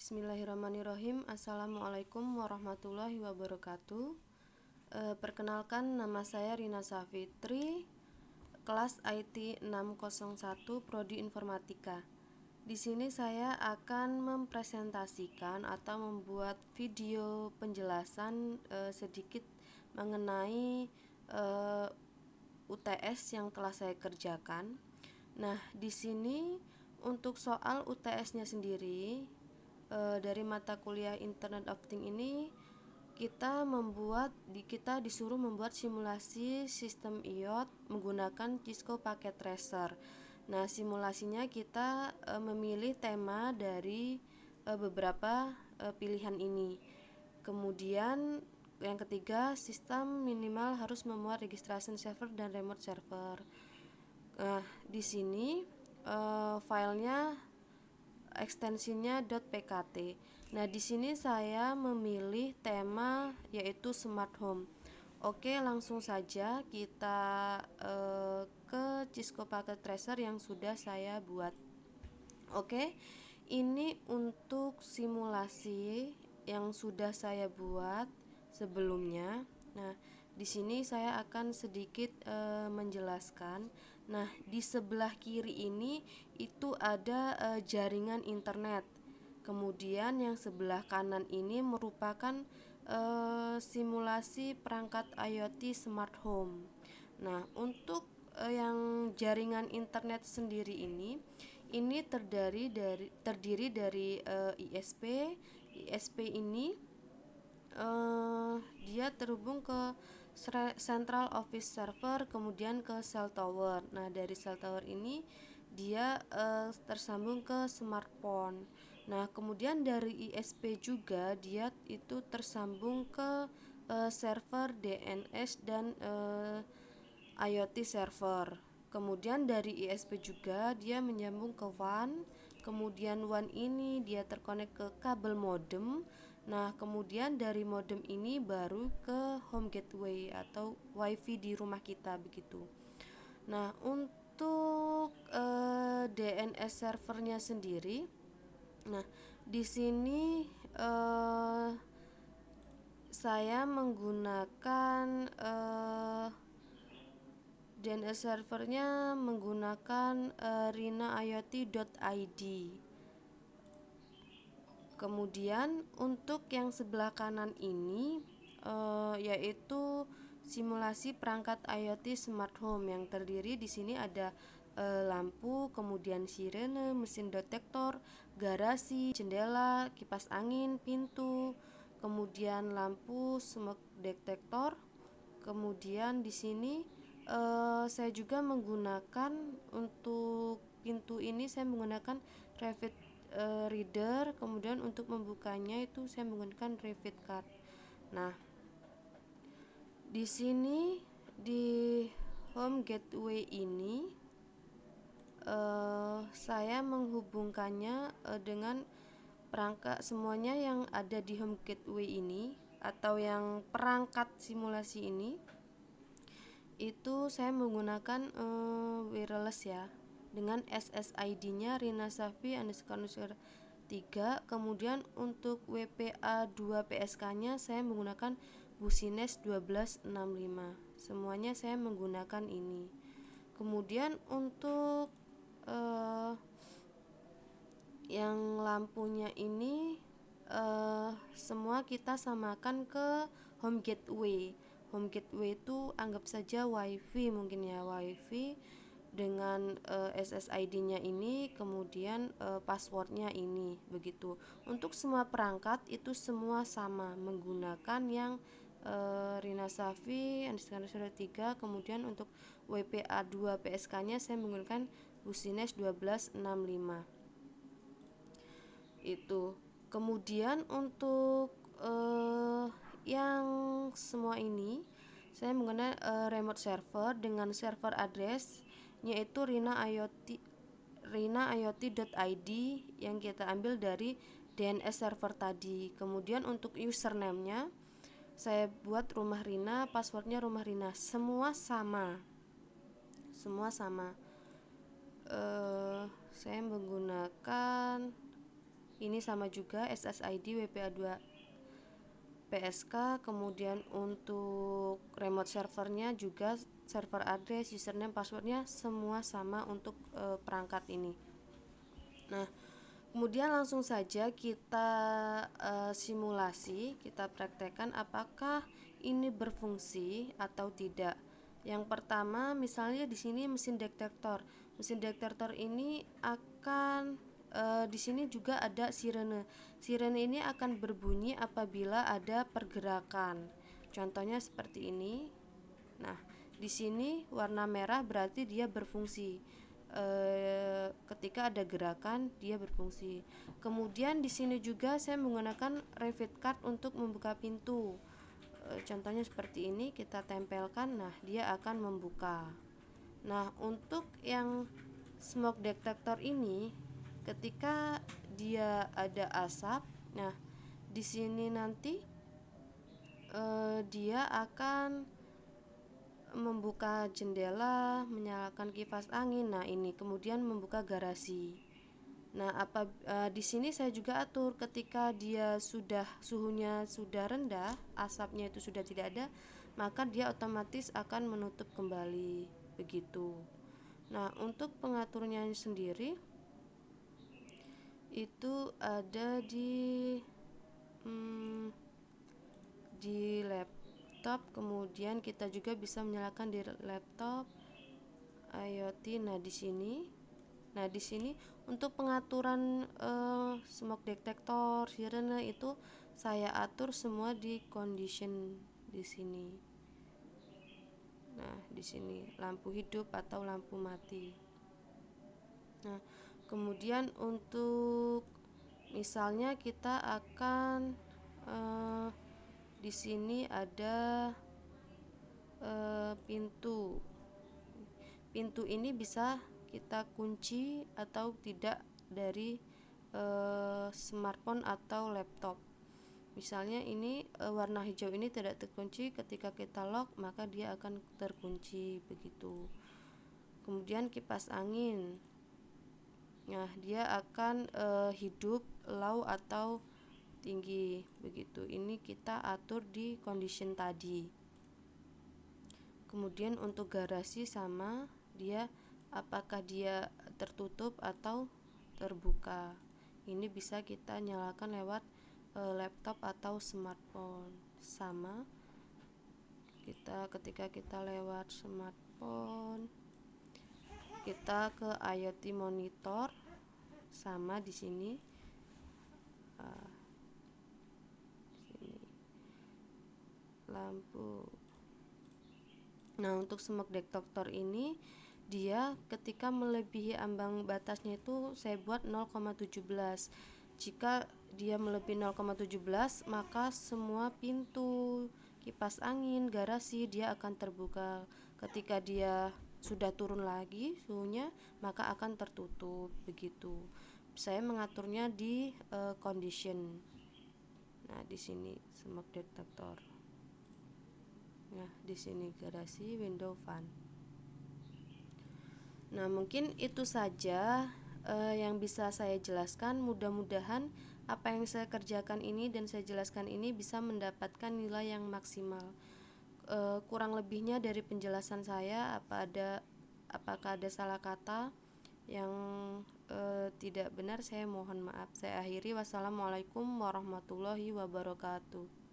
Bismillahirrahmanirrahim. Assalamualaikum warahmatullahi wabarakatuh. Perkenalkan, nama saya Rina Safitri, kelas IT 601 Prodi Informatika. Di sini saya akan mempresentasikan atau membuat video penjelasan sedikit mengenai UTS yang telah saya kerjakan. Nah, di sini untuk soal UTS-nya sendiri, dari mata kuliah Internet of Things ini kita disuruh membuat simulasi sistem IoT menggunakan Cisco Packet Tracer. Nah, simulasinya kita memilih tema dari beberapa pilihan ini. Kemudian yang ketiga, sistem minimal harus memuat registration server dan remote server. Nah, di sini filenya ekstensinya .pkt. Nah, di sini saya memilih tema yaitu smart home. Oke, langsung saja kita ke Cisco Packet Tracer yang sudah saya buat. Oke, ini untuk simulasi yang sudah saya buat sebelumnya. Nah, di sini saya akan sedikit menjelaskan. Nah, di sebelah kiri ini itu ada jaringan internet. Kemudian yang sebelah kanan ini merupakan simulasi perangkat IoT smart home. Nah, untuk yang jaringan internet sendiri ini terdiri dari ISP. ISP ini dia terhubung ke Central Office Server, kemudian ke cell tower. Nah, dari cell tower ini dia tersambung ke smartphone. Nah, kemudian dari ISP juga dia itu tersambung ke server DNS dan IoT server. Kemudian dari ISP juga dia menyambung ke WAN. Kemudian WAN ini dia terkonek ke kabel modem. Nah, kemudian dari modem ini baru ke home gateway atau wifi di rumah kita begitu. Nah, untuk DNS servernya sendiri, nah di sini saya menggunakan DNS servernya menggunakan rinaiot.id. Kemudian untuk yang sebelah kanan ini yaitu simulasi perangkat IoT smart home yang terdiri di sini ada lampu, kemudian sirene, mesin detektor, garasi, jendela, kipas angin, pintu, kemudian lampu smoke detector. Kemudian di sini saya juga menggunakan untuk pintu ini saya menggunakan Revit reader, kemudian untuk membukanya itu saya menggunakan Revit card. Nah, di sini di home gateway ini saya menghubungkannya dengan perangkat semuanya yang ada di home gateway ini atau yang perangkat simulasi ini itu saya menggunakan wireless ya, dengan SSID-nya Rina Safi __3. Kemudian untuk WPA2 PSK-nya saya menggunakan Busines 1265. Semuanya saya menggunakan ini. Kemudian untuk yang lampunya ini semua kita samakan ke home gateway. Home gateway itu anggap saja wifi mungkin ya, wifi dengan SSID-nya ini, kemudian passwordnya ini begitu. Untuk semua perangkat itu semua sama menggunakan yang Rina Safi __3. Kemudian untuk WPA2 PSK-nya saya menggunakan Busines 1265 itu. Kemudian untuk yang semua ini saya menggunakan remote server dengan server address yaitu rinaiot.id yang kita ambil dari DNS server tadi. Kemudian untuk username-nya saya buat rumah Rina, passwordnya rumah Rina, semua sama. Saya menggunakan Ini sama juga SSID, WPA2, PSK. Kemudian untuk remote servernya juga server address, username, passwordnya semua sama untuk perangkat ini. Nah, kemudian langsung saja kita simulasi, kita praktekkan apakah ini berfungsi atau tidak. Yang pertama, misalnya di sini mesin detektor. Mesin detektor ini akan di sini juga ada sirene. Sirene ini akan berbunyi apabila ada pergerakan. Contohnya seperti ini. Nah, di sini warna merah berarti dia berfungsi. Ketika ada gerakan dia berfungsi. Kemudian di sini juga saya menggunakan Revit card untuk membuka pintu. Contohnya seperti ini, kita tempelkan, nah dia akan membuka. Nah, untuk yang smoke detector ini, ketika dia ada asap, nah di sini nanti dia akan membuka jendela, menyalakan kipas angin. Nah, ini kemudian membuka garasi. Nah, di sini saya juga atur ketika dia sudah suhunya sudah rendah, asapnya itu sudah tidak ada, maka dia otomatis akan menutup kembali begitu. Nah, untuk pengaturnya sendiri itu ada di laptop. Kemudian kita juga bisa menyalakan di laptop IoT. Nah, di sini untuk pengaturan smoke detector, sirene itu saya atur semua di condition di sini. Nah, di sini lampu hidup atau lampu mati. Nah, kemudian untuk misalnya kita akan di sini ada pintu. Pintu ini bisa kita kunci atau tidak dari smartphone atau laptop. Misalnya ini warna hijau ini tidak terkunci, ketika kita lock maka dia akan terkunci begitu. Kemudian kipas angin. Nah, dia akan hidup, low atau tinggi begitu. Ini kita atur di condition tadi. Kemudian untuk garasi sama, dia apakah dia tertutup atau terbuka. Ini bisa kita nyalakan lewat laptop atau smartphone. Sama ketika kita lewat smartphone, kita ke IoT monitor, sama di sini. Sini lampu. Nah, untuk smoke detector ini dia ketika melebihi ambang batasnya itu saya buat 0,17. Jika dia melebihi 0,17 maka semua pintu, kipas angin, garasi dia akan terbuka. Ketika dia sudah turun lagi suhunya maka akan tertutup begitu. Saya mengaturnya di condition. Nah, di sini smoke detector. Nah, di sini garasi, window, fan. Nah, mungkin itu saja yang bisa saya jelaskan. Mudah-mudahan apa yang saya kerjakan ini dan saya jelaskan ini bisa mendapatkan nilai yang maksimal. Kurang lebihnya dari penjelasan saya, apakah ada salah kata yang tidak benar, saya mohon maaf. Saya akhiri. Wassalamualaikum warahmatullahi wabarakatuh.